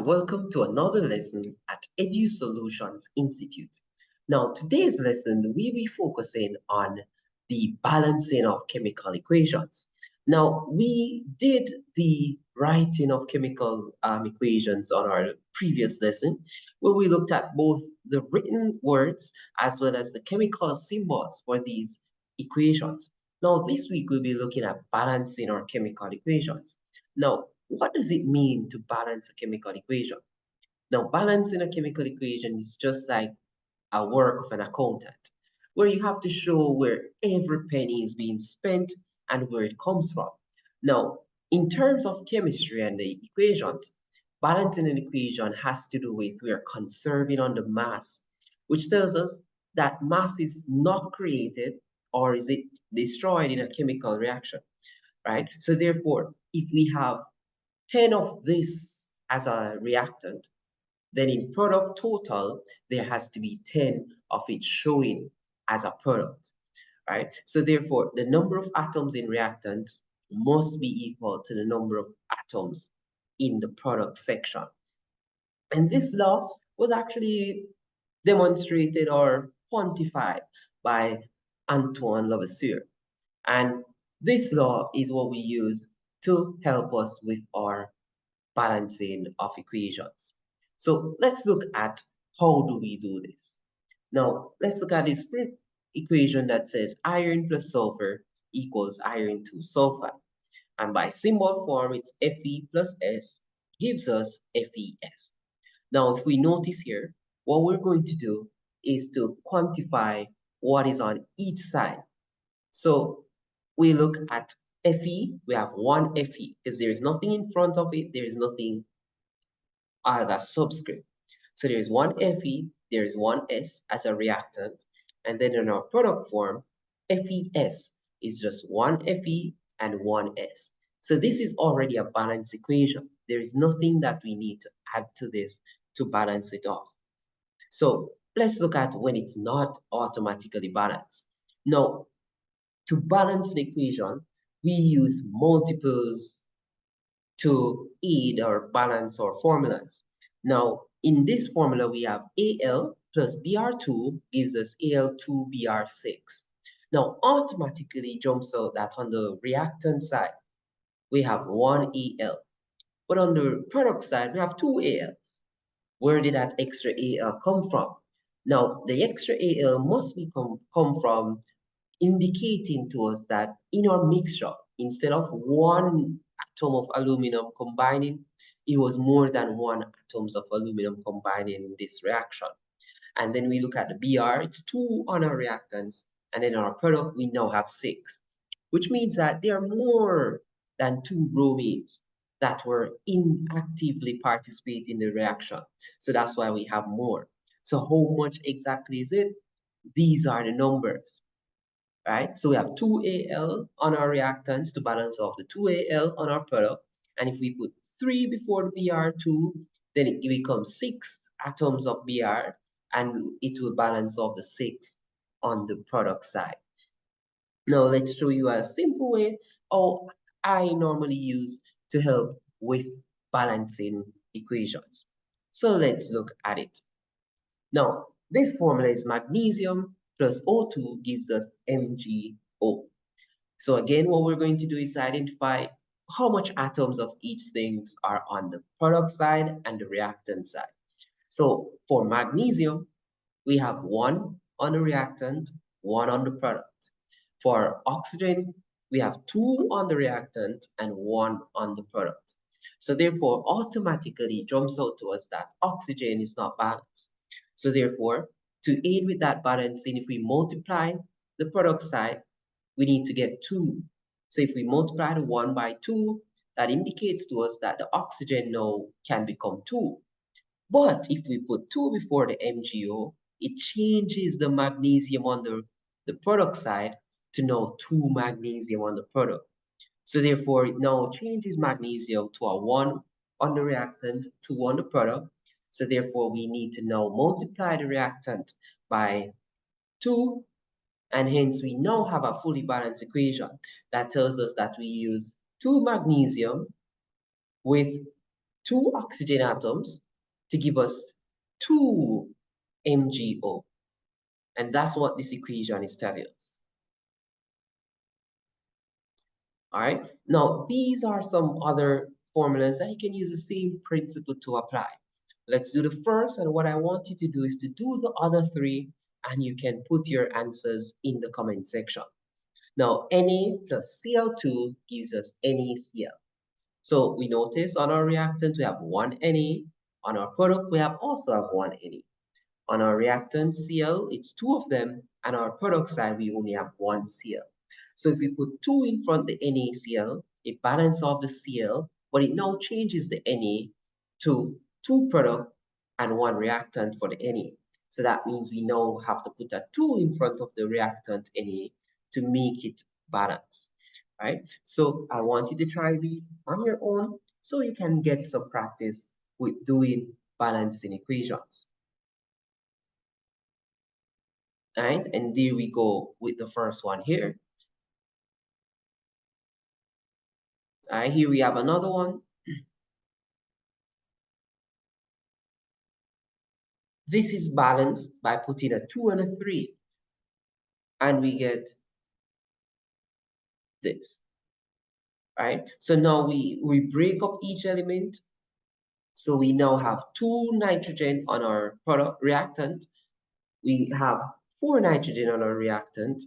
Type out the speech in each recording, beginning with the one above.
welcome to another lesson at Edu Solutions Institute. Now, today's lesson, we'll be focusing on the balancing of chemical equations. Now, we did the writing of chemical equations on our previous lesson, where we looked at both the written words as well as the chemical symbols for these equations. Now, this week, we'll be looking at balancing our chemical equations. Now, what does it mean to balance a chemical equation? Now, balancing a chemical equation is just like a work of an accountant, where you have to show where every penny is being spent and where it comes from. Now, in terms of chemistry and the equations, balancing an equation has to do with we are conserving on the mass, which tells us that mass is not created or is it destroyed in a chemical reaction, right? So therefore, if we have 10 of this as a reactant, then in product total, there has to be 10 of it showing as a product, right? So therefore, the number of atoms in reactants must be equal to the number of atoms in the product section. And this law was actually demonstrated or quantified by Antoine Lavoisier. And this law is what we use to help us with our balancing of equations. So let's look at how do we do this. Now, let's look at this equation that says iron plus sulfur equals iron 2 sulfide. And by symbol form, it's Fe plus S gives us FeS. Now, if we notice here, what we're going to do is to quantify what is on each side. So we look at Fe, we have one Fe, because there is nothing in front of it, there is nothing as a subscript. So there is one Fe, there is one S as a reactant, and then in our product form, FeS is just one Fe and one S. So this is already a balanced equation. There is nothing that we need to add to this to balance it off. So let's look at when it's not automatically balanced. Now, to balance the equation, we use multiples to aid or balance our formulas. Now, in this formula, we have Al plus Br2 gives us Al2Br6. Now, automatically jumps out that on the reactant side, we have one Al. But on the product side, we have two Als. Where did that extra Al come from? Now, the extra Al must be come from indicating to us that in our mixture, instead of one atom of aluminum combining, it was more than one atoms of aluminum combining in this reaction. And then we look at the Br, it's 2 on our reactants, and then our product, we now have 6, which means that there are more than 2 bromides that were inactively participating in the reaction. So that's why we have more. So how much exactly is it? These are the numbers. Right? So we have 2Al on our reactants to balance off the 2Al on our product. And if we put 3 before the Br2, then it becomes 6 atoms of Br, and it will balance off the 6 on the product side. Now, let's show you a simple way how I normally use to help with balancing equations. So let's look at it. Now, this formula is magnesium plus O2 gives us MgO. So again, what we're going to do is identify how much atoms of each thing are on the product side and the reactant side. So for magnesium, we have 1 on the reactant, 1 on the product. For oxygen, we have 2 on the reactant and 1 on the product. So therefore, automatically it jumps out to us that oxygen is not balanced. So therefore, to aid with that balancing, if we multiply the product side, we need to get 2. So if we multiply the 1 by 2, that indicates to us that the oxygen now can become 2. But if we put 2 before the MgO, it changes the magnesium on the product side to now 2 magnesium on the product. So therefore, it now changes magnesium to a 1 on the reactant, 2 on the product. So therefore, we need to now multiply the reactant by 2, and hence we now have a fully balanced equation that tells us that we use 2 magnesium with two oxygen atoms to give us 2 MgO. And that's what this equation is telling us. All right. Now, these are some other formulas that you can use the same principle to apply. Let's do the first, and what I want you to do is to do the other three, and you can put your answers in the comment section. Now, Na plus Cl2 gives us NaCl. So we notice on our reactant we have one Na. On our product we also have one Na. On our reactant Cl, it's two of them, and our product side we only have one Cl. So if we put 2 in front of the NaCl, it balances off the Cl, but it now changes the Na to 2 product and 1 reactant for the Na. So that means we now have to put a 2 in front of the reactant Na to make it balance. Right? So I want you to try these on your own so you can get some practice with doing balancing equations. Right? And there we go with the first one here. Here we have another one. This is balanced by putting a 2 and a 3. And we get this. Right? So now we break up each element. So we now have 2 nitrogen on our product reactant. We have 4 nitrogen on our reactant.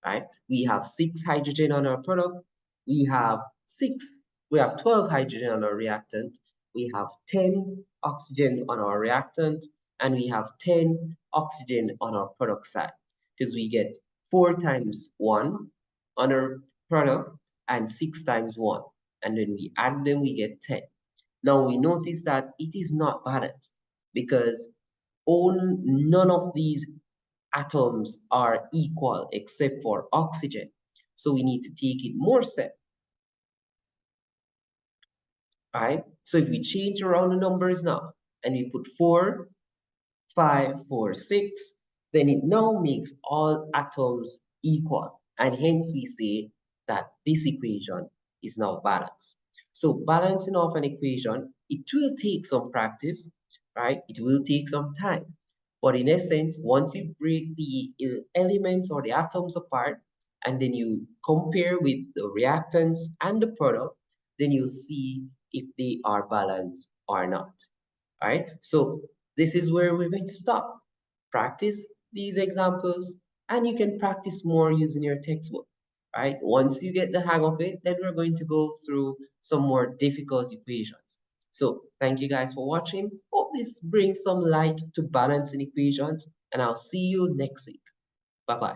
Right? We have 6 hydrogen on our product. We have 12 hydrogen on our reactant. We have 10 oxygen on our reactant, and we have 10 oxygen on our product side, because we get 4 times 1 on our product and 6 times 1. And then we add them, we get 10. Now we notice that it is not balanced because none of these atoms are equal except for oxygen. So we need to take it more step. All right. So if we change around the numbers now and we put 4, 5, 4, 6, then it now makes all atoms equal. And hence we say that this equation is now balanced. So balancing of an equation, it will take some practice, right? It will take some time. But in essence, once you break the elements or the atoms apart, and then you compare with the reactants and the product, then you see if they are balanced or not. All right, so this is where we're going to stop. Practice these examples, and you can practice more using your textbook. All right, once you get the hang of it, then we're going to go through some more difficult equations. So thank you guys for watching. Hope this brings some light to balancing equations, and I'll see you next week. Bye-bye.